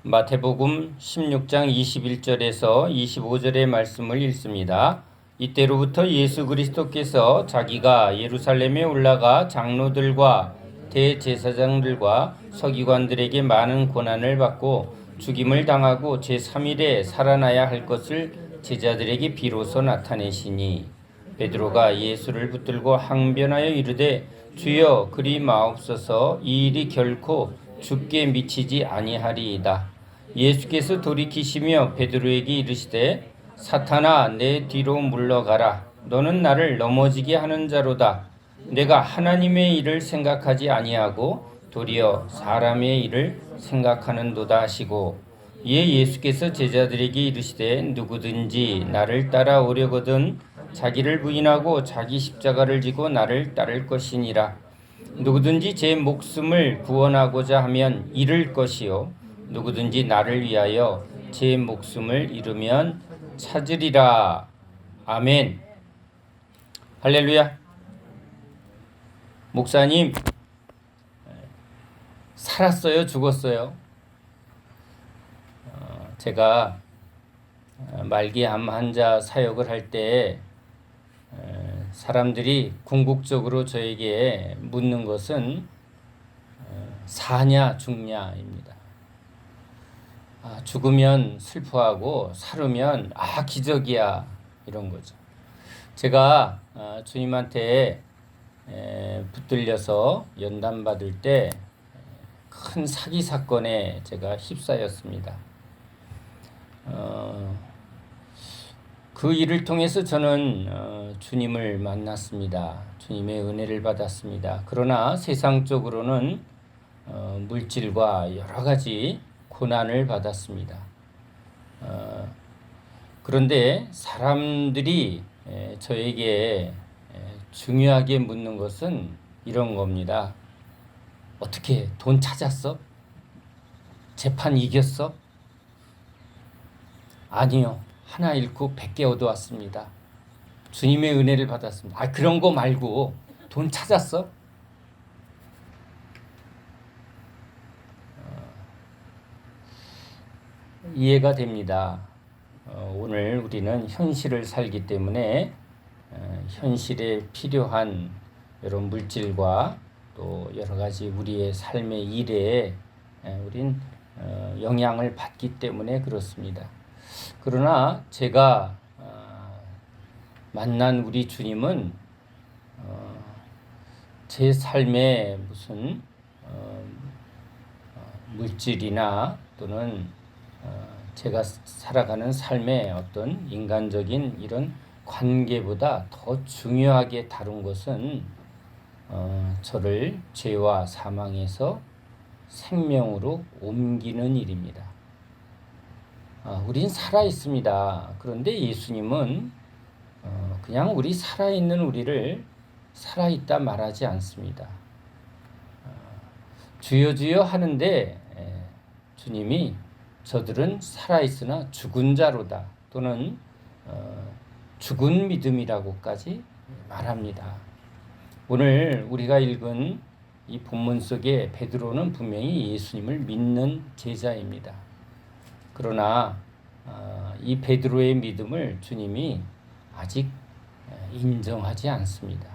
마태복음 16장 21절에서 25절의 말씀을 읽습니다. 이때로부터 예수 그리스도께서 자기가 예루살렘에 올라가 장로들과 대제사장들과 서기관들에게 많은 고난을 받고 죽임을 당하고 제3일에 살아나야 할 것을 제자들에게 비로소 나타내시니 베드로가 예수를 붙들고 항변하여 이르되 주여 그리 마옵소서 이 일이 결코 죽게 미치지 아니하리이다. 예수께서 돌이키시며 베드로에게 이르시되 사탄아 내 뒤로 물러가라. 너는 나를 넘어지게 하는 자로다. 내가 하나님의 일을 생각하지 아니하고 도리어 사람의 일을 생각하는도다 하시고 이에 예수께서 제자들에게 이르시되 누구든지 나를 따라오려거든 자기를 부인하고 자기 십자가를 지고 나를 따를 것이니라. 누구든지 제 목숨을 구원하고자 하면 잃을 것이요 누구든지 나를 위하여 제 목숨을 잃으면 찾으리라. 아멘. 할렐루야. 목사님, 살았어요? 죽었어요? 제가 말기암 환자 사역을 할 때 사람들이 궁극적으로 저에게 묻는 것은 사냐 죽냐입니다. 죽으면 슬퍼하고 살으면 기적이야 이런 거죠. 제가 주님한테 붙들려서 연단 받을 때 큰 사기 사건에 제가 휩싸였습니다. 그 일을 통해서 저는 주님을 만났습니다. 주님의 은혜를 받았습니다. 그러나 세상적으로는 물질과 여러 가지 고난을 받았습니다. 그런데 사람들이 저에게 중요하게 묻는 것은 이런 겁니다. 어떻게 돈 찾았어? 재판 이겼어? 아니요. 하나 잃고 100개 얻어왔습니다. 주님의 은혜를 받았습니다. 그런 거 말고 돈 찾았어? 이해가 됩니다. 오늘 우리는 현실을 살기 때문에 현실에 필요한 이런 물질과 또 여러 가지 우리의 삶의 일에 우린 영향을 받기 때문에 그렇습니다. 그러나 제가 만난 우리 주님은 제 삶의 무슨 물질이나 또는 제가 살아가는 삶의 어떤 인간적인 이런 관계보다 더 중요하게 다룬 것은 저를 죄와 사망에서 생명으로 옮기는 일입니다. 우린 살아 있습니다. 그런데 예수님은 그냥 우리 살아있는 우리를 살아있다 말하지 않습니다. 주여 주여 하는데 주님이 저들은 살아있으나 죽은 자로다 또는 죽은 믿음이라고까지 말합니다. 오늘 우리가 읽은 이 본문 속에 베드로는 분명히 예수님을 믿는 제자입니다. 그러나 이 베드로의 믿음을 주님이 아직 인정하지 않습니다.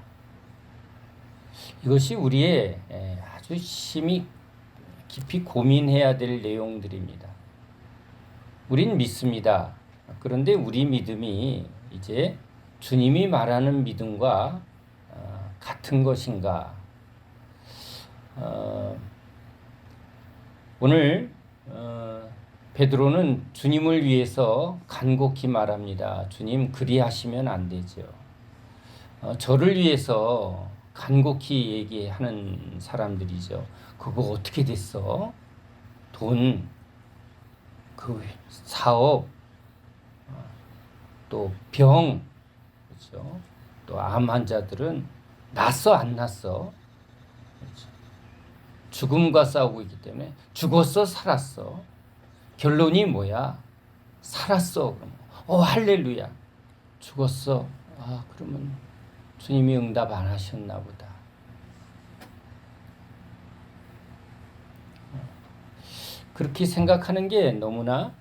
이것이 우리의 아주 깊이 고민해야 될 내용들입니다. 우린 믿습니다. 그런데 우리 믿음이 이제 주님이 말하는 믿음과 같은 것인가? 오늘 베드로는 주님을 위해서 간곡히 말합니다. 주님 그리하시면 안 되죠. 저를 위해서 간곡히 얘기하는 사람들이죠. 그거 어떻게 됐어? 돈, 그 사업, 또 병, 그렇죠? 또 암 환자들은 났어 안 났어? 그렇죠? 죽음과 싸우고 있기 때문에 죽었어 살았어? 결론이 뭐야? 살았어. 그럼 할렐루야. 죽었어. 그러면 주님이 응답 안 하셨나 보다. 그렇게 생각하는 게 너무나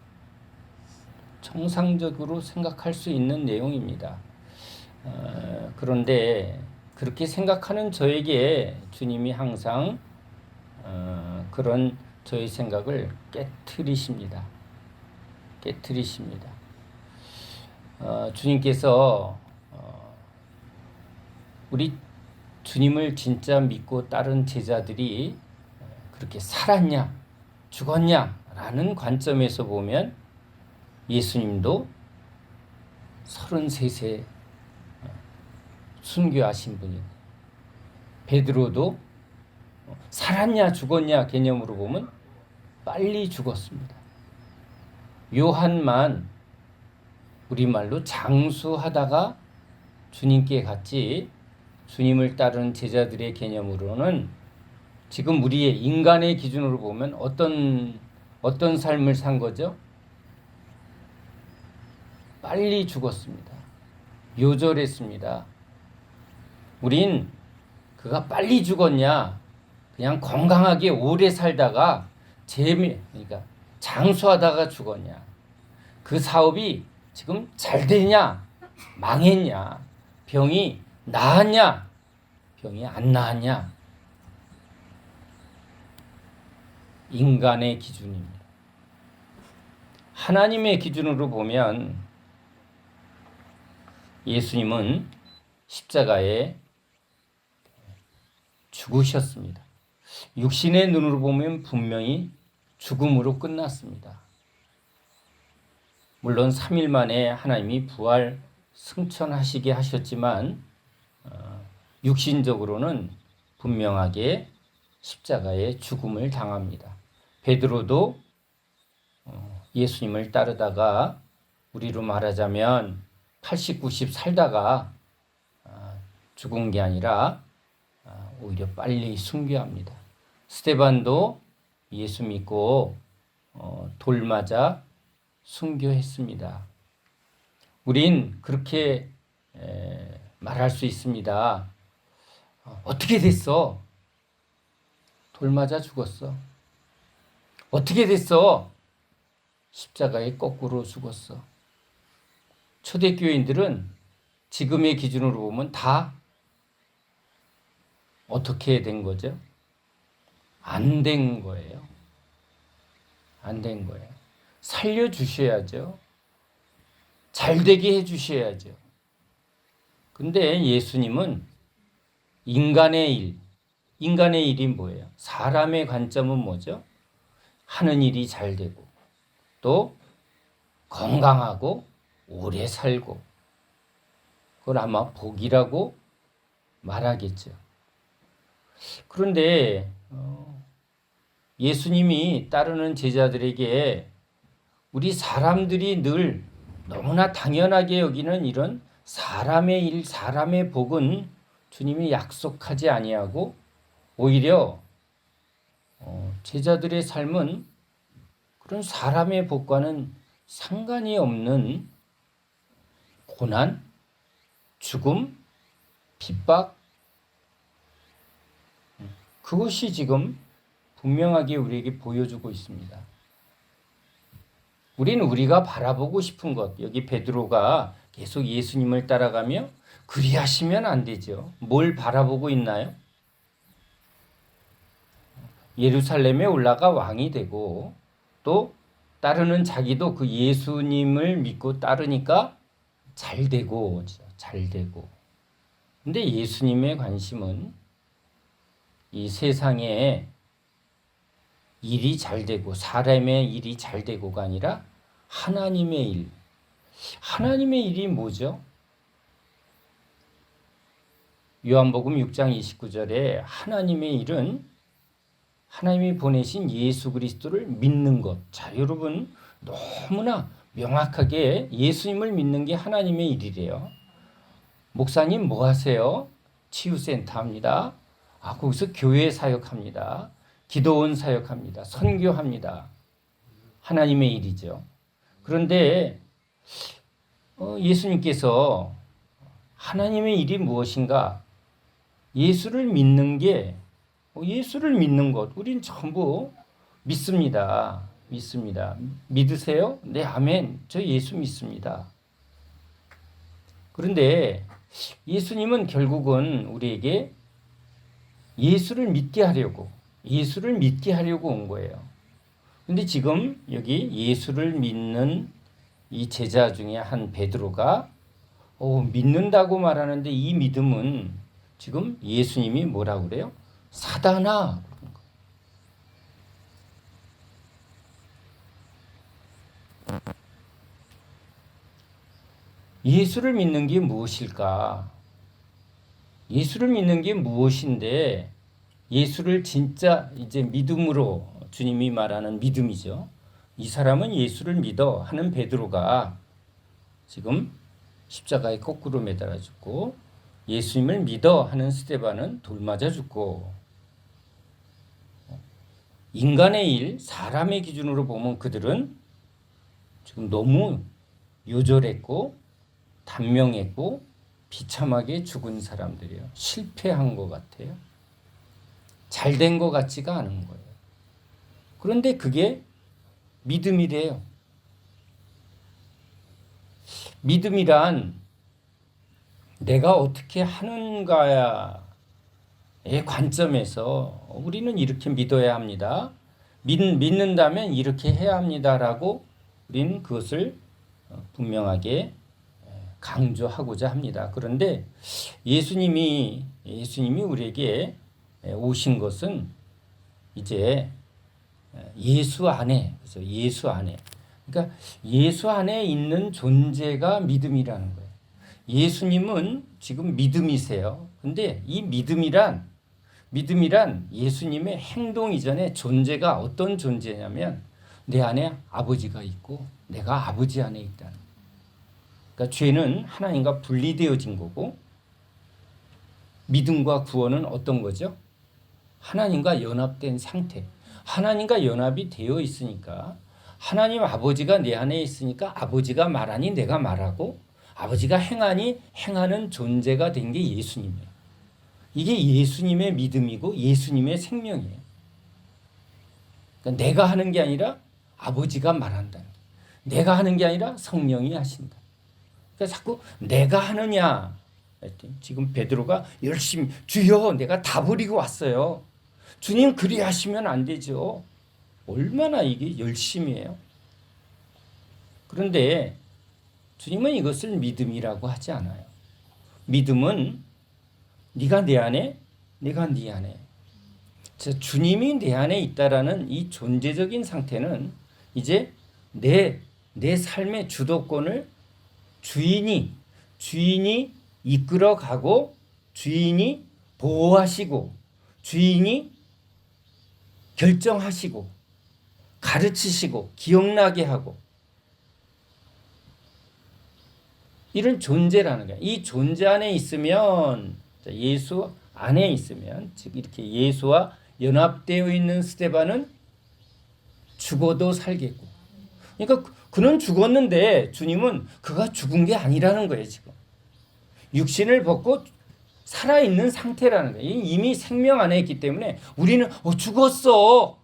정상적으로 생각할 수 있는 내용입니다. 그런데 그렇게 생각하는 저에게 주님이 항상 그런 저의 생각을 깨트리십니다. 깨트리십니다. 주님께서 우리 주님을 진짜 믿고 따른 제자들이 그렇게 살았냐 죽었냐 라는 관점에서 보면 예수님도 33세 순교하신 분이고, 베드로도 살았냐 죽었냐 개념으로 보면 빨리 죽었습니다. 요한만 우리말로 장수하다가 주님께 갔지, 주님을 따르는 제자들의 개념으로는 지금 우리의 인간의 기준으로 보면 어떤 삶을 산 거죠? 빨리 죽었습니다. 요절했습니다. 우린 그가 빨리 죽었냐, 그냥 건강하게 오래 살다가 그러니까 장수하다가 죽었냐, 그 사업이 지금 잘 되냐 망했냐, 병이 나았냐 병이 안 나았냐, 인간의 기준입니다. 하나님의 기준으로 보면 예수님은 십자가에 죽으셨습니다. 육신의 눈으로 보면 분명히 죽음으로 끝났습니다. 물론 3일 만에 하나님이 부활 승천하시게 하셨지만 육신적으로는 분명하게 십자가에 죽음을 당합니다. 베드로도 예수님을 따르다가 우리로 말하자면 80, 90 살다가 죽은 게 아니라 오히려 빨리 순교합니다. 스데반도 예수 믿고 돌 맞아 순교했습니다. 우린 그렇게 말할 수 있습니다. 어떻게 됐어? 돌 맞아 죽었어. 어떻게 됐어? 십자가에 거꾸로 죽었어. 초대교인들은 지금의 기준으로 보면 다 어떻게 된 거죠? 안 된 거예요. 안 된 거예요. 살려주셔야죠. 잘 되게 해주셔야죠. 근데 예수님은 인간의 일이 뭐예요? 사람의 관점은 뭐죠? 하는 일이 잘 되고 또 건강하고 오래 살고, 그걸 아마 복이라고 말하겠죠. 그런데 예수님이 따르는 제자들에게 우리 사람들이 늘 너무나 당연하게 여기는 이런 사람의 일, 사람의 복은 주님이 약속하지 아니하고 오히려 제자들의 삶은 그런 사람의 복과는 상관이 없는 고난, 죽음, 핍박, 그것이 지금 분명하게 우리에게 보여주고 있습니다. 우리는 우리가 바라보고 싶은 것, 여기 베드로가 계속 예수님을 따라가며 그리하시면 안 되죠. 뭘 바라보고 있나요? 예루살렘에 올라가 왕이 되고 또 따르는 자기도 그 예수님을 믿고 따르니까 잘 되고. 근데 예수님의 관심은 이 세상에 일이 잘 되고 사람의 일이 잘 되고가 아니라 하나님의 일. 하나님의 일이 뭐죠? 요한복음 6장 29절에 하나님의 일은 하나님이 보내신 예수 그리스도를 믿는 것. 자, 여러분 너무나 명확하게 예수님을 믿는 게 하나님의 일이래요. 목사님 뭐 하세요? 치유센터 합니다. 거기서 교회 사역합니다. 기도원 사역합니다. 선교합니다. 하나님의 일이죠. 그런데 예수님께서 하나님의 일이 무엇인가? 예수를 믿는 게, 예수를 믿는 것. 우린 전부 믿습니다. 믿습니다. 믿으세요? 네, 아멘. 저 예수 믿습니다. 그런데 예수님은 결국은 우리에게 예수를 믿게 하려고 온 거예요. 근데 지금 여기 예수를 믿는 이 제자 중에 한 베드로가 믿는다고 말하는데 이 믿음은 지금 예수님이 뭐라고 그래요? 사단아. 예수를 믿는 게 무엇일까? 예수를 믿는 게 무엇인데 예수를 진짜 이제 믿음으로 주님이 말하는 믿음이죠. 이 사람은 예수를 믿어 하는 베드로가 지금 십자가에 거꾸로 매달아 죽고 예수님을 믿어 하는 스데반은 돌 맞아 죽고 인간의 일, 사람의 기준으로 보면 그들은 지금 너무 요절했고 단명했고 비참하게 죽은 사람들이에요. 실패한 것 같아요. 잘 된 것 같지가 않은 거예요. 그런데 그게 믿음이래요. 믿음이란 내가 어떻게 하는가의 관점에서 우리는 이렇게 믿어야 합니다. 믿는다면 이렇게 해야 합니다라고 우리는 그것을 분명하게 강조하고자 합니다. 그런데 예수님이 우리에게 오신 것은 이제 예수 안에, 그래서 예수 안에, 그러니까 예수 안에 있는 존재가 믿음이라는 거예요. 예수님은 지금 믿음이세요. 근데 이 믿음이란 예수님의 행동 이전에 존재가 어떤 존재냐면 내 안에 아버지가 있고 내가 아버지 안에 있다는 거예요. 그러니까 죄는 하나님과 분리되어진 거고 믿음과 구원은 어떤 거죠? 하나님과 연합된 상태. 하나님과 연합이 되어 있으니까 하나님 아버지가 내 안에 있으니까 아버지가 말하니 내가 말하고 아버지가 행하니 행하는 존재가 된 게 예수님이에요. 이게 예수님의 믿음이고 예수님의 생명이에요. 그러니까 내가 하는 게 아니라 아버지가 말한다. 내가 하는 게 아니라 성령이 하신다. 그러니까 자꾸 내가 하느냐. 지금 베드로가 열심히 주여 내가 다 버리고 왔어요. 주님 그리 하시면 안 되죠. 얼마나 이게 열심이에요. 그런데 주님은 이것을 믿음이라고 하지 않아요. 믿음은 네가 내 안에, 내가 네 안에. 주님이 내 안에 있다라는 이 존재적인 상태는 이제 내 삶의 주도권을 주인이 이끌어가고 주인이 보호하시고 주인이 결정하시고 가르치시고 기억나게 하고 이런 존재라는 거예요. 이 존재 안에 있으면 예수 안에 있으면 즉 이렇게 예수와 연합되어 있는 스데반은 죽어도 살겠고 그러니까 그는 죽었는데 주님은 그가 죽은 게 아니라는 거예요. 지금 육신을 벗고 살아있는 상태라는 거예요. 이미 생명 안에 있기 때문에 우리는 죽었어.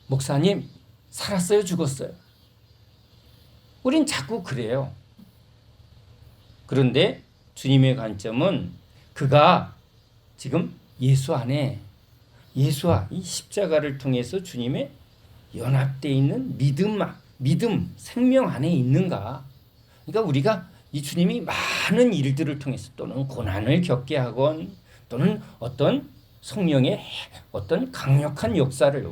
목사님 살았어요 죽었어요. 우린 자꾸 그래요. 그런데 주님의 관점은 그가 지금 예수 안에 예수와 이 십자가를 통해서 주님의 연합되어 있는 믿음 생명 안에 있는가. 그러니까 우리가 이 주님이 많은 일들을 통해서 또는 고난을 겪게 하건 또는 어떤 성령의 어떤 강력한 역사를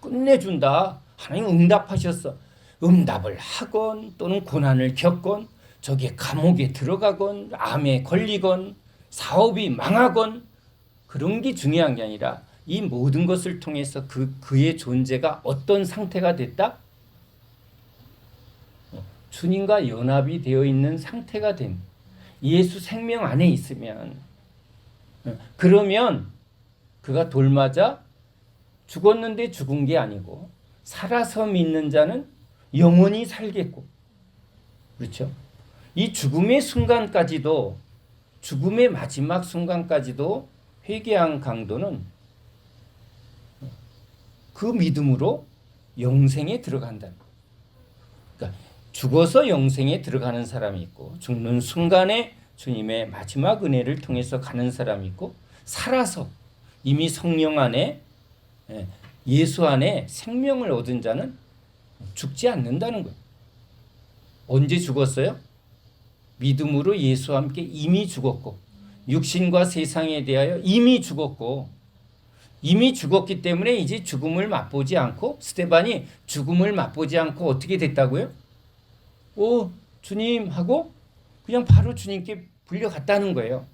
끝내준다. 하나님 응답하셨어. 응답을 하건 또는 고난을 겪건 저기에 감옥에 들어가건 암에 걸리건 사업이 망하건 그런 게 중요한 게 아니라 이 모든 것을 통해서 그의 존재가 어떤 상태가 됐다? 주님과 연합이 되어 있는 상태가 된 예수 생명 안에 있으면 그러면 그가 돌 맞아 죽었는데 죽은 게 아니고 살아서 믿는 자는 영원히 살겠고 그렇죠? 이 죽음의 순간까지도 죽음의 마지막 순간까지도 회개한 강도는 그 믿음으로 영생에 들어간다. 그러니까 죽어서 영생에 들어가는 사람이 있고 죽는 순간에 주님의 마지막 은혜를 통해서 가는 사람이 있고 살아서 이미 성령 안에 예수 안에 생명을 얻은 자는 죽지 않는다는 거예요. 언제 죽었어요? 믿음으로 예수와 함께 이미 죽었고 육신과 세상에 대하여 이미 죽었고 이미 죽었기 때문에 이제 죽음을 맛보지 않고 스데반이 죽음을 맛보지 않고 어떻게 됐다고요? 주님 하고 그냥 바로 주님께 불려갔다는 거예요.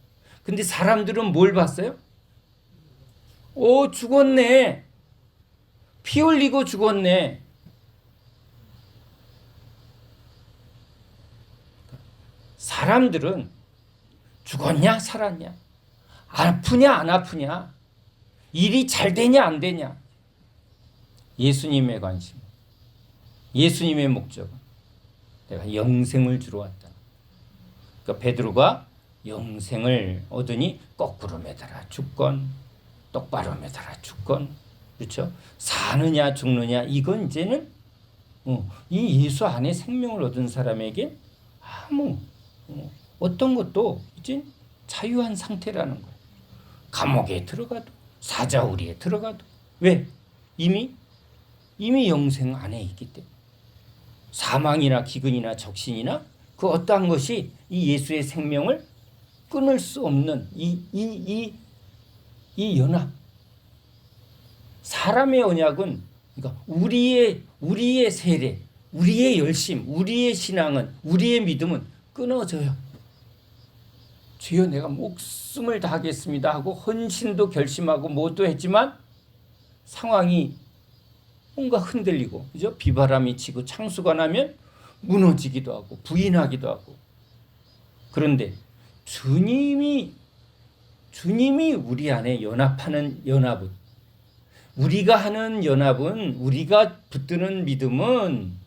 근데 사람들은 뭘 봤어요? 죽었네. 피 흘리고 죽었네. 사람들은 죽었냐 살았냐, 아프냐 안 아프냐, 일이 잘 되냐 안 되냐. 예수님의 관심, 예수님의 목적은 내가 영생을 주러 왔다. 그러니까 베드로가 영생을 얻으니 거꾸로 매달아 죽건 똑바로 매달아 죽건, 그렇죠? 사느냐 죽느냐 이건 이제는 이 예수 안에 생명을 얻은 사람에게 아무 어떤 것도 이제 자유한 상태라는 거예요. 감옥에 들어가도 사자우리에 들어가도 왜? 이미 영생 안에 있기 때문에 사망이나 기근이나 적신이나 그 어떠한 것이 이 예수의 생명을 끊을 수 없는 이 연합. 사람의 언약은 그러니까 우리의 세례, 우리의 열심, 우리의 신앙은, 우리의 믿음은 끊어져요. 주여 내가 목숨을 다하겠습니다 하고 헌신도 결심하고 뭐도 했지만 상황이 뭔가 흔들리고, 그죠? 비바람이 치고 창수가 나면 무너지기도 하고 부인하기도 하고. 그런데 주님이 우리 안에 연합하는 연합은, 우리가 하는 연합은, 우리가 붙드는 믿음은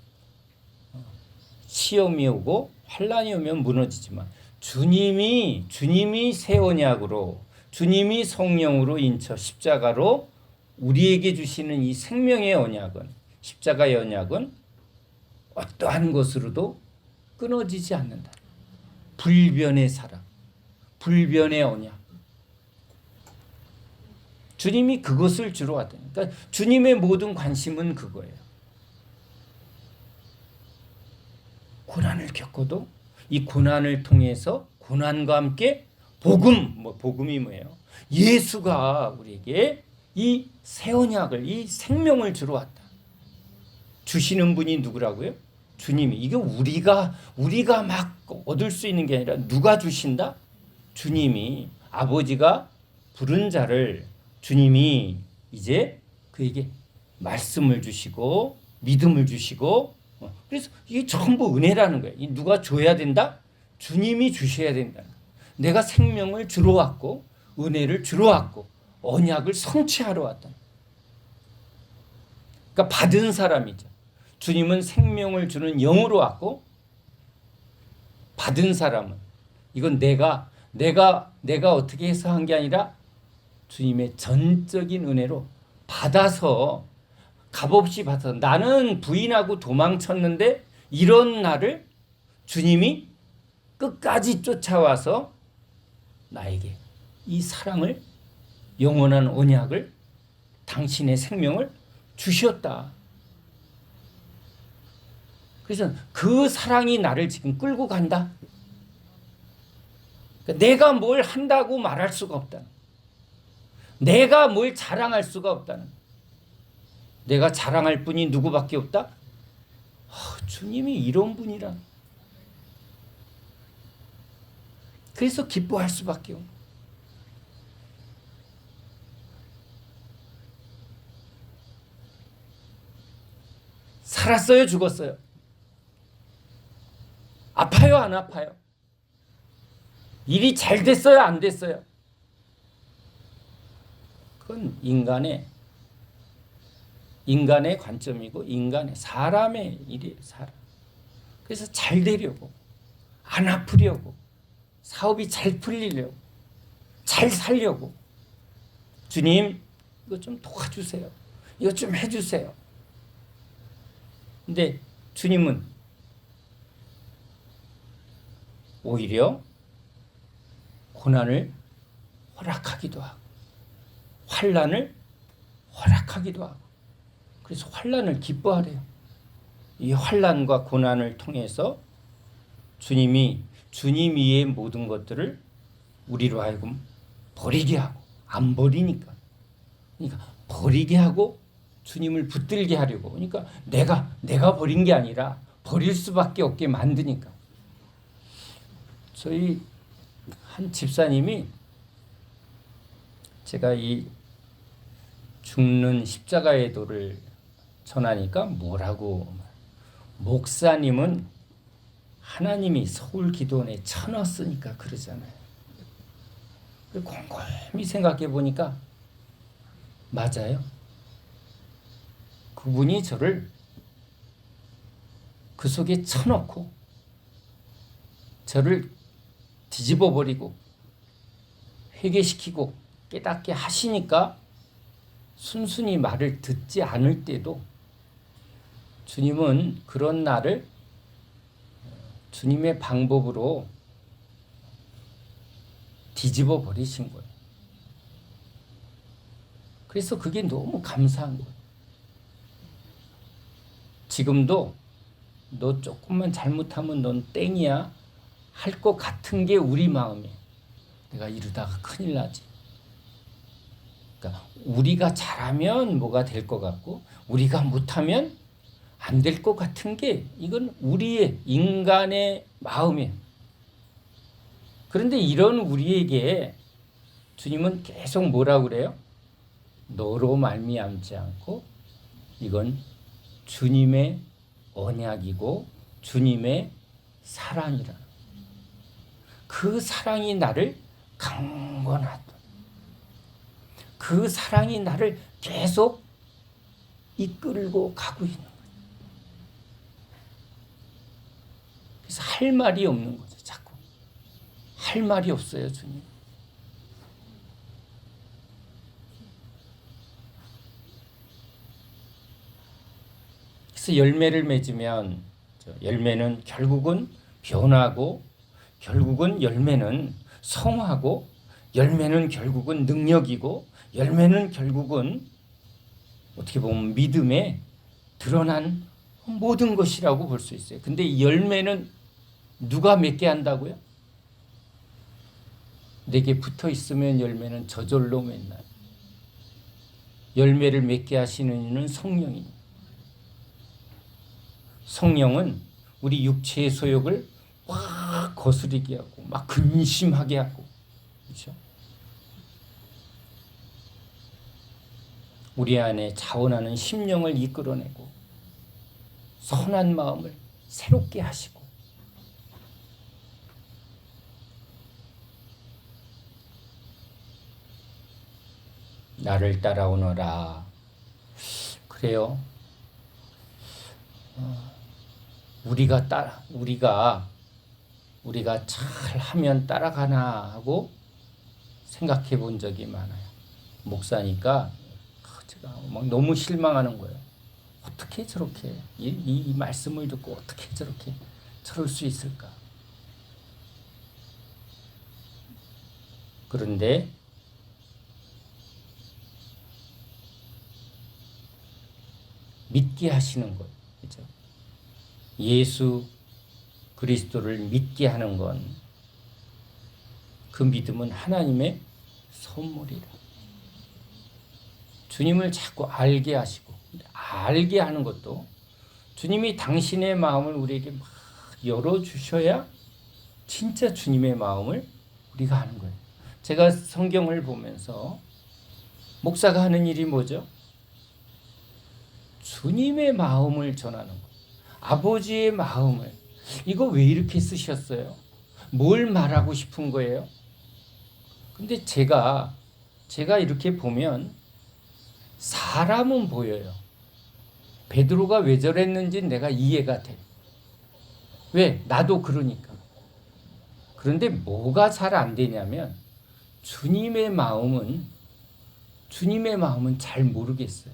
시험이 오고 환란이 오면 무너지지만 주님이 새 언약으로, 주님이 성령으로 인쳐 십자가로 우리에게 주시는 이 생명의 언약은, 십자가의 언약은 어떠한 것으로도 끊어지지 않는다. 불변의 사랑, 불변의 언약. 주님이 그것을 주러 왔다. 그러니까 주님의 모든 관심은 그거예요. 고난을 겪어도 이 고난을 통해서 고난과 함께 복음이 뭐예요? 예수가 우리에게 이 새 언약을, 이 생명을 주러 왔다. 주시는 분이 누구라고요? 주님이. 이게 우리가 막 얻을 수 있는 게 아니라 누가 주신다? 주님이, 아버지가 부른 자를 주님이 이제 그에게 말씀을 주시고 믿음을 주시고, 그래서 이게 전부 은혜라는 거예요. 누가 줘야 된다? 주님이 주셔야 된다. 내가 생명을 주러 왔고 은혜를 주러 왔고 언약을 성취하러 왔다. 그러니까 받은 사람이죠. 주님은 생명을 주는 영으로 왔고, 받은 사람은 이건 내가 어떻게 해서 한 게 아니라 주님의 전적인 은혜로 받아서, 값없이 받아서, 나는 부인하고 도망쳤는데 이런 나를 주님이 끝까지 쫓아와서 나에게 이 사랑을, 영원한 언약을, 당신의 생명을 주셨다. 그래서 그 사랑이 나를 지금 끌고 간다. 내가 뭘 한다고 말할 수가 없다. 내가 뭘 자랑할 수가 없다는. 내가 자랑할 분이 누구밖에 없다? 주님이 이런 분이라. 그래서 기뻐할 수밖에 없는. 살았어요, 죽었어요? 아파요, 안 아파요? 일이 잘 됐어요, 안 됐어요? 그건 인간의 관점이고 사람의 일이에요. 사람. 그래서 잘 되려고, 안 아프려고, 사업이 잘 풀리려고, 잘 살려고, 주님 이거 좀 도와주세요. 이것 좀 해주세요. 근데 주님은 오히려 고난을 허락하기도 하고 환난을 허락하기도 하고, 그래서 환난을 기뻐하래요. 이 환난과 고난을 통해서 주님이 주님 위의 모든 것들을 우리로 하여금 버리게 하고, 안 버리니까, 그러니까 버리게 하고 주님을 붙들게 하려고, 그러니까 내가 버린 게 아니라 버릴 수밖에 없게 만드니까. 저희 한 집사님이 제가 이 죽는 십자가의 도를 전하니까 뭐라고, 목사님은 하나님이 서울 기도원에 쳐넣었으니까 그러잖아요. 곰곰이 생각해 보니까 맞아요. 그분이 저를 그 속에 쳐넣고 저를 뒤집어 버리고 회개시키고 깨닫게 하시니까 순순히 말을 듣지 않을 때도 주님은 그런 나를 주님의 방법으로 뒤집어 버리신 거예요. 그래서 그게 너무 감사한 거예요. 지금도 너 조금만 잘못하면 넌 땡이야 할 것 같은 게 우리 마음이에요. 내가 이러다가 큰일 나지. 그러니까 우리가 잘하면 뭐가 될 것 같고 우리가 못하면 안 될 것 같은 게, 이건 우리의 인간의 마음이에요. 그런데 이런 우리에게 주님은 계속 뭐라고 그래요? 너로 말미암지 않고 이건 주님의 언약이고 주님의 사랑이라. 그 사랑이 나를 강권하다. 그 사랑이 나를 계속 이끌고 가고 있는 거예요. 그래서 할 말이 없는 거죠. 자꾸 할 말이 없어요, 주님. 그래서 열매를 맺으면 열매는 결국은 변하고, 결국은 열매는 성화고, 열매는 결국은 능력이고, 열매는 결국은 어떻게 보면 믿음에 드러난 모든 것이라고 볼 수 있어요. 근데 이 열매는 누가 맺게 한다고요? 내게 붙어 있으면 열매는 저절로 맺나요? 열매를 맺게 하시는 이는 성령입니다. 성령은 우리 육체의 소욕을 막 거스르게 하고 막 근심하게 하고, 그렇죠? 우리 안에 자원하는 심령을 이끌어내고 선한 마음을 새롭게 하시고, 나를 따라오너라. 그래요. 우리가 잘 하면 따라가나 하고 생각해 본 적이 많아요. 목사니까 제가 막 너무 실망하는 거예요. 어떻게 저렇게 이 말씀을 듣고 어떻게 저렇게 저럴 수 있을까? 그런데 믿게 하시는 것, 그죠? 예수 그리스도를 믿게 하는 건, 그 믿음은 하나님의 선물이라. 주님을 자꾸 알게 하시고, 알게 하는 것도 주님이 당신의 마음을 우리에게 막 열어주셔야 진짜 주님의 마음을 우리가 하는 거예요. 제가 성경을 보면서 목사가 하는 일이 뭐죠? 주님의 마음을 전하는 거예요. 아버지의 마음을. 이거 왜 이렇게 쓰셨어요? 뭘 말하고 싶은 거예요? 근데 제가 이렇게 보면 사람은 보여요. 베드로가 왜 저랬는지 내가 이해가 돼. 왜? 나도 그러니까. 그런데 뭐가 잘 안 되냐면 주님의 마음은 잘 모르겠어요.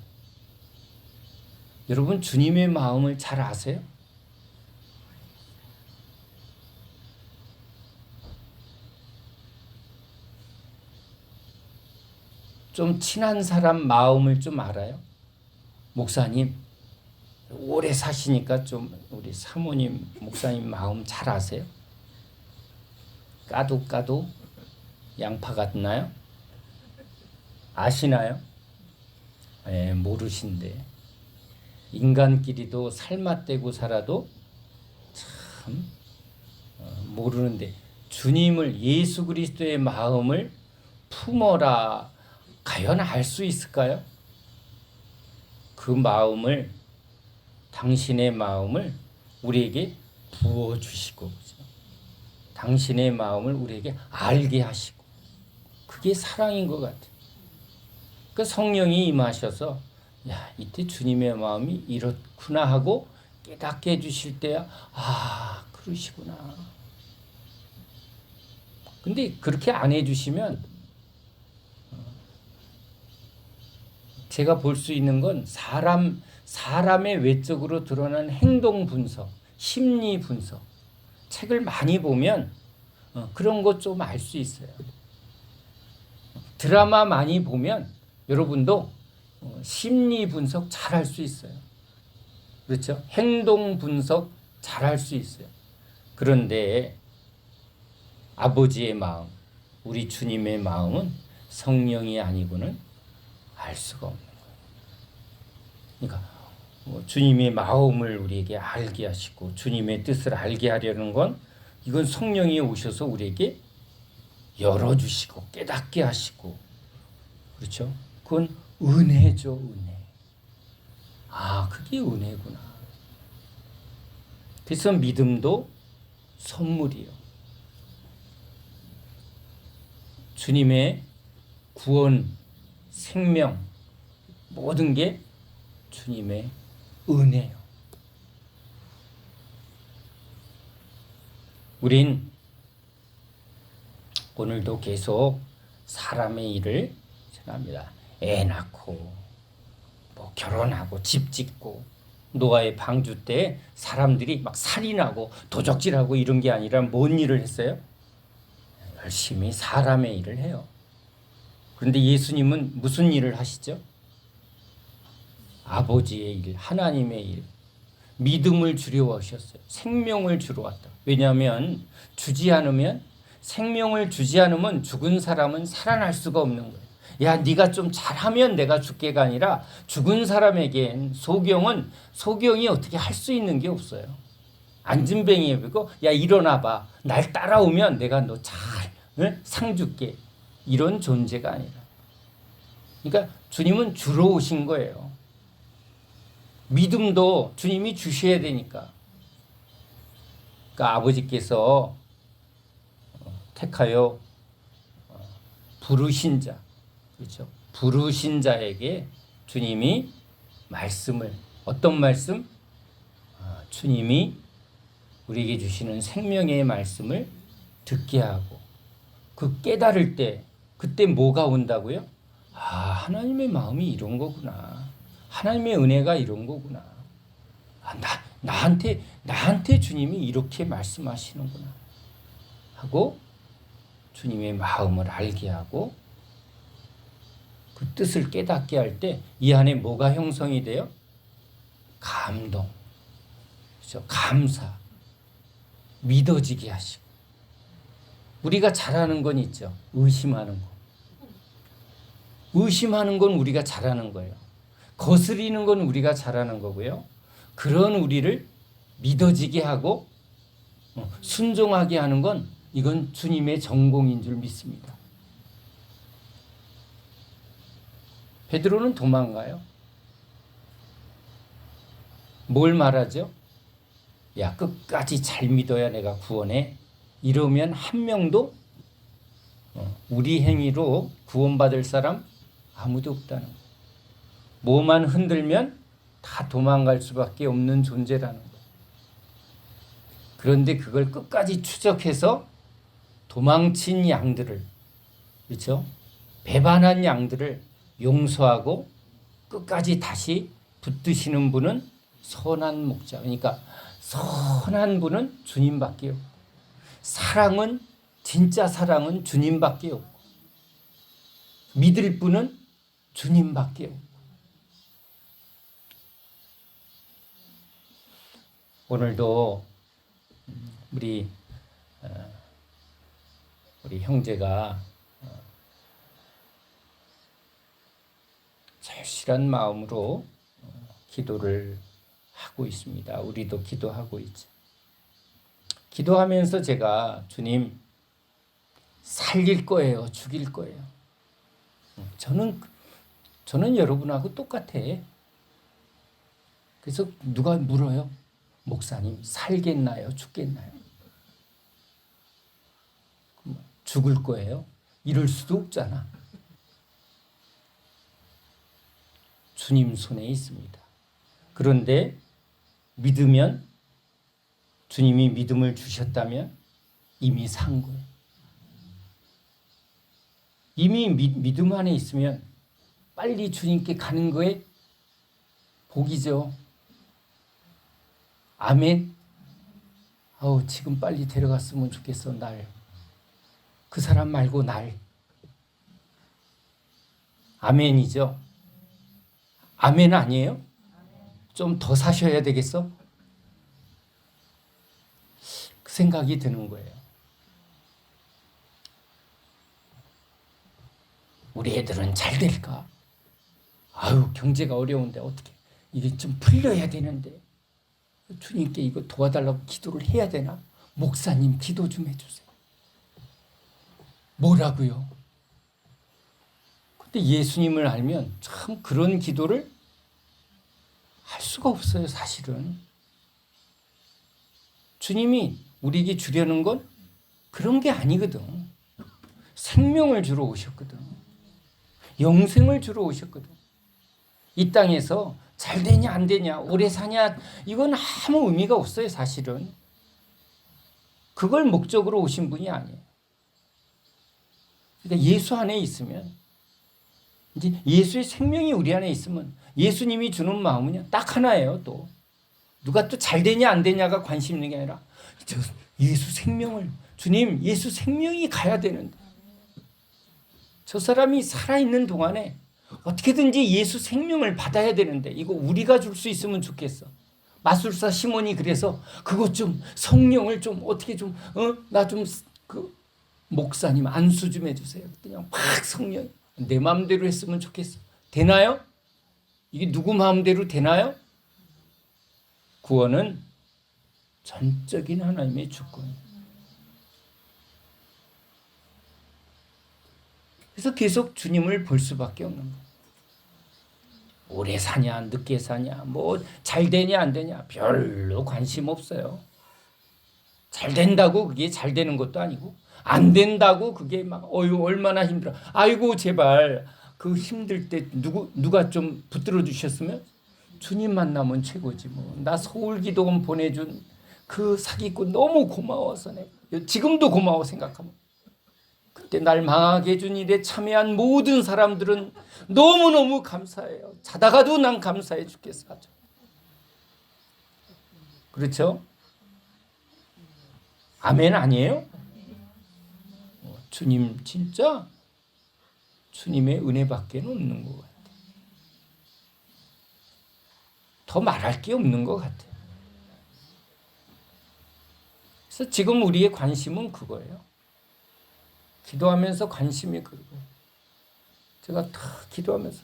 여러분 주님의 마음을 잘 아세요? 좀 친한 사람 마음을 좀 알아요? 목사님 오래 사시니까 좀 우리 사모님 목사님 마음 잘 아세요? 까도 양파 같나요? 아시나요? 모르신데 인간끼리도 살맛대고 살아도 참 모르는데 주님을 예수 그리스도의 마음을 품어라 과연 알 수 있을까요? 그 마음을 당신의 마음을 우리에게 부어주시고 당신의 마음을 우리에게 알게 하시고 그게 사랑인 것 같아요. 그 성령이 임하셔서 야 이때 주님의 마음이 이렇구나 하고 깨닫게 해주실 때야 그러시구나. 근데 그렇게 안 해주시면 제가 볼 수 있는 건 사람의 외적으로 드러난 행동 분석, 심리 분석 책을 많이 보면 그런 것 좀 알 수 있어요. 드라마 많이 보면 여러분도 심리 분석 잘 할 수 있어요. 그렇죠? 행동 분석 잘 할 수 있어요. 그런데 아버지의 마음, 우리 주님의 마음은 성령이 아니고는 알 수가 없는 거예요. 그러니까 주님의 마음을 우리에게 알게 하시고 주님의 뜻을 알게 하려는 건 이건 성령이 오셔서 우리에게 열어주시고 깨닫게 하시고 그렇죠? 그건 은혜죠, 은혜. 그게 은혜구나. 그래서 믿음도 선물이요. 주님의 구원, 생명, 모든 게 주님의 은혜요. 우린 오늘도 계속 사람의 일을 생각합니다. 애 낳고 결혼하고 집 짓고 노아의 방주 때 사람들이 막 살인하고 도적질하고 이런 게 아니라 뭔 일을 했어요? 열심히 사람의 일을 해요. 그런데 예수님은 무슨 일을 하시죠? 아버지의 일, 하나님의 일, 믿음을 주려 오셨어요. 생명을 주러 왔다. 왜냐하면 생명을 주지 않으면 죽은 사람은 살아날 수가 없는 거예요. 야, 네가 좀 잘하면 내가 줄게가 아니라 죽은 사람에겐 소경이 어떻게 할 수 있는 게 없어요. 안진뱅이에 보고 야 일어나봐. 날 따라오면 내가 너 잘 상 줄게. 이런 존재가 아니라. 그러니까 주님은 주러 오신 거예요. 믿음도 주님이 주셔야 되니까. 그러니까 아버지께서 택하여 부르신 자, 그렇죠? 부르신 자에게 주님이 말씀을 어떤 말씀? 주님이 우리에게 주시는 생명의 말씀을 듣게 하고 그 깨달을 때 그때 뭐가 온다고요? 하나님의 마음이 이런 거구나. 하나님의 은혜가 이런 거구나. 나한테 주님이 이렇게 말씀하시는구나 하고 주님의 마음을 알게 하고 그 뜻을 깨닫게 할 때 이 안에 뭐가 형성이 돼요? 감동, 그렇죠? 감사, 믿어지게 하시고 우리가 잘하는 건 있죠. 의심하는 거. 의심하는 건 우리가 잘하는 거예요. 거스리는 건 우리가 잘하는 거고요. 그런 우리를 믿어지게 하고 순종하게 하는 건 이건 주님의 전공인 줄 믿습니다. 베드로는 도망가요. 뭘 말하죠? 야, 끝까지 잘 믿어야 내가 구원해. 이러면 한 명도 우리 행위로 구원받을 사람 아무도 없다는 거예요. 뭐만 흔들면 다 도망갈 수밖에 없는 존재라는 거예요. 그런데 그걸 끝까지 추적해서 도망친 양들을, 그렇죠? 배반한 양들을 용서하고 끝까지 다시 붙드시는 분은 선한 목자. 그러니까 선한 분은 주님밖에 없고, 사랑은, 진짜 사랑은 주님밖에 없고, 믿을 분은 주님밖에 없고. 오늘도 우리 형제가 절실한 마음으로 기도를 하고 있습니다. 우리도 기도하고 있죠. 기도하면서 제가 주님 살릴 거예요, 죽일 거예요. 저는 여러분하고 똑같아. 그래서 누가 물어요? 목사님 살겠나요, 죽겠나요? 죽을 거예요? 이럴 수도 없잖아. 주님 손에 있습니다. 그런데 믿으면, 주님이 믿음을 주셨다면 이미 산 거예요. 이미 믿음 안에 있으면 빨리 주님께 가는 거에 복이죠. 아멘. 지금 빨리 데려갔으면 좋겠어, 날. 그 사람 말고 날. 아멘이죠. 아멘 아니에요? 좀 더 사셔야 되겠어? 그 생각이 드는 거예요. 우리 애들은 잘 될까? 경제가 어려운데 어떻게 이게 좀 풀려야 되는데 주님께 이거 도와달라고 기도를 해야 되나? 목사님 기도 좀 해주세요. 뭐라고요? 근데 예수님을 알면 참 그런 기도를 할 수가 없어요, 사실은. 주님이 우리에게 주려는 건 그런 게 아니거든. 생명을 주러 오셨거든. 영생을 주러 오셨거든. 이 땅에서 잘 되냐 안 되냐, 오래 사냐, 이건 아무 의미가 없어요, 사실은. 그걸 목적으로 오신 분이 아니에요. 그러니까 예수 안에 있으면, 이제 예수의 생명이 우리 안에 있으면 예수님이 주는 마음은요 딱 하나예요. 또 누가 또 잘 되냐 안 되냐가 관심 있는 게 아니라 예수 생명을, 주님 예수 생명이 가야 되는데, 저 사람이 살아있는 동안에 어떻게든지 예수 생명을 받아야 되는데 이거 우리가 줄 수 있으면 좋겠어. 마술사 시몬이 그래서 그것 좀, 성령을 좀 어떻게 좀, 나 좀 목사님 안수 좀 해주세요. 그냥 막 성령 내 마음대로 했으면 좋겠어. 되나요? 이게 누구 마음대로 되나요? 구원은 전적인 하나님의 주권이에요. 그래서 계속 주님을 볼 수밖에 없는 거예요. 오래 사냐 늦게 사냐, 뭐 잘 되냐 안 되냐 별로 관심 없어요. 잘 된다고 그게 잘 되는 것도 아니고, 안 된다고 그게 막 얼마나 힘들어. 아이고 제발 그 힘들 때 누가 좀 붙들어 주셨으면 주님 만나면 최고지 뭐. 나 서울기도원 보내준 그 사기꾼 너무 고마워서 내가 지금도 고마워 생각하면, 그때 날 망하게 해준 일에 참여한 모든 사람들은 너무너무 감사해요. 자다가도 난 감사해 죽겠어. 그렇죠? 아멘 아니에요? 주님 진짜 주님의 은혜밖에 없는 것 같아요. 더 말할 게 없는 것 같아요. 그래서 지금 우리의 관심은 그거예요. 기도하면서 관심이 그거예요. 제가 다 기도하면서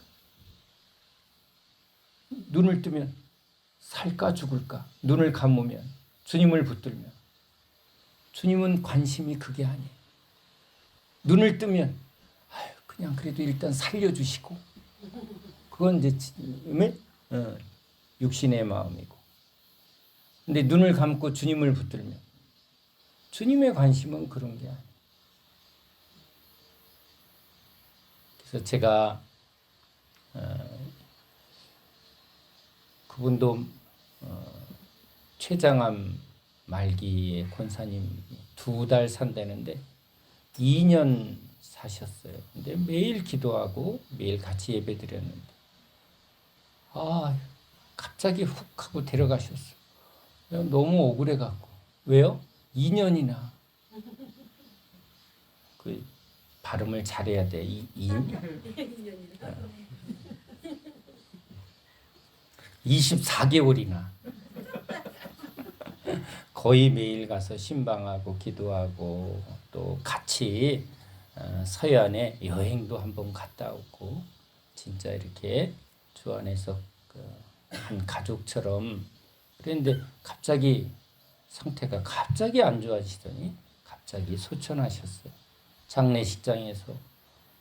눈을 뜨면 살까 죽을까, 눈을 감으면 주님을 붙들면, 주님은 관심이 그게 아니에요. 눈을 뜨면 그냥 그래도 일단 살려주시고, 그건 이제 육신의 마음이고, 근데 눈을 감고 주님을 붙들면 주님의 관심은 그런 게 아니에요. 그래서 제가 그분도 췌장암 말기에 권사님이 2달 산다는데 2년 사셨어요. 근데 매일 기도하고 매일 같이 예배 드렸는데 갑자기 훅 하고 데려가셨어. 너무 억울해 갖고. 왜요? 2년이나. 그 발음을 잘해야 돼. 24개월이나. 거의 매일 가서 신방하고 기도하고 또 같이 서해안에 여행도 한번 갔다 오고 진짜 이렇게 주 안에서 한 가족처럼 그랬는데 갑자기 상태가 갑자기 안 좋아지더니 갑자기 소천하셨어요. 장례식장에서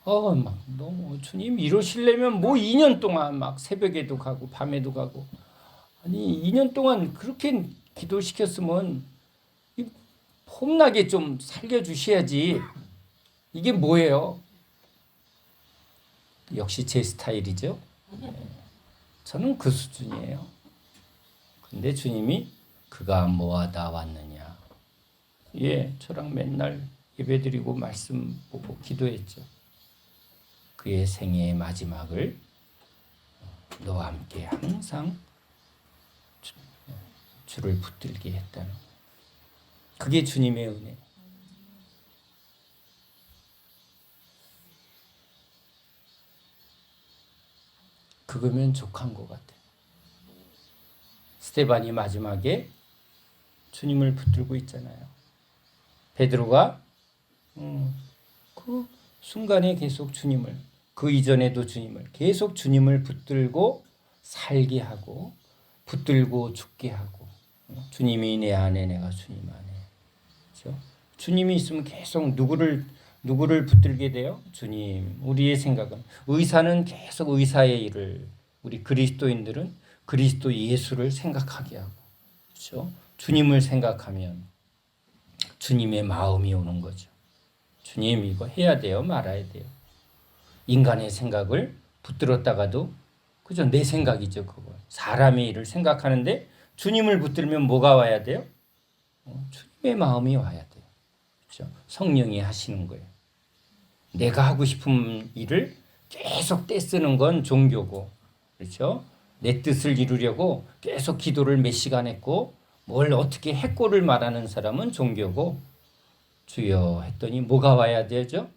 막 너무 주님 이러시려면 뭐 2년 동안 막 새벽에도 가고 밤에도 가고 아니 2년 동안 그렇게 기도시켰으면 폼나게 좀 살려주셔야지. 이게 뭐예요? 역시 제 스타일이죠. 저는 그 수준이에요. 근데 주님이 그가 뭐하다 왔느냐. 예, 저랑 맨날 예배드리고 말씀 보고 기도했죠. 그의 생애의 마지막을 너와 함께 항상 주를 붙들게 했다는 거예요. 그게 주님의 은혜. 그거면 족한 것 같아요. 스데반이 마지막에 주님을 붙들고 있잖아요. 베드로가 그 순간에 계속 주님을, 그 이전에도 주님을, 계속 주님을 붙들고 살게 하고 붙들고 죽게 하고 주님이 내 안에 내가 주님 안에. 그렇죠? 주님이 있으면 계속 누구를 붙들게 돼요? 주님. 우리의 생각은 의사는 계속 의사의 일을, 우리 그리스도인들은 그리스도 예수를 생각하게 하고, 그렇죠? 주님을 생각하면 주님의 마음이 오는 거죠. 주님 이거 해야 돼요, 말아야 돼요. 인간의 생각을 붙들었다가도 그죠? 내 생각이죠, 그거. 사람의 일을 생각하는데 주님을 붙들면 뭐가 와야 돼요? 주님의 마음이 와야 돼요. 그렇죠? 성령이 하시는 거예요. 내가 하고 싶은 일을 계속 떼쓰는 건 종교고, 그렇죠? 내 뜻을 이루려고 계속 기도를 몇 시간 했고 뭘 어떻게 해꼬를 말하는 사람은 종교고, 주여 했더니 뭐가 와야 되죠?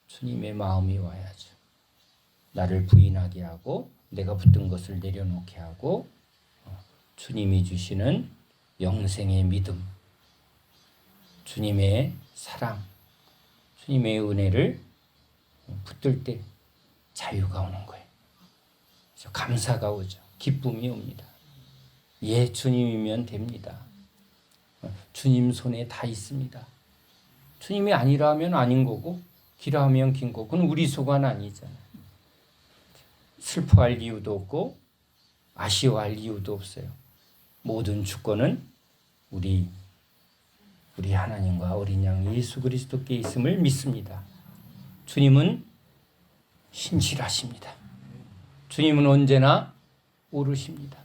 주님의 마음이 와야죠. 나를 부인하게 하고 내가 붙든 것을 내려놓게 하고 주님이 주시는 영생의 믿음, 주님의 사랑, 주님의 은혜를 붙들 때 자유가 오는 거예요. 그래서 감사가 오죠. 기쁨이 옵니다. 예, 주님이면 됩니다. 주님 손에 다 있습니다. 주님이 아니라 하면 아닌 거고 기라 하면 긴 거고 그건 우리 소관 아니잖아요. 슬퍼할 이유도 없고 아쉬워할 이유도 없어요. 모든 주권은 우리 하나님과 어린 양 예수 그리스도께 있음을 믿습니다. 주님은 신실하십니다. 주님은 언제나 오르십니다.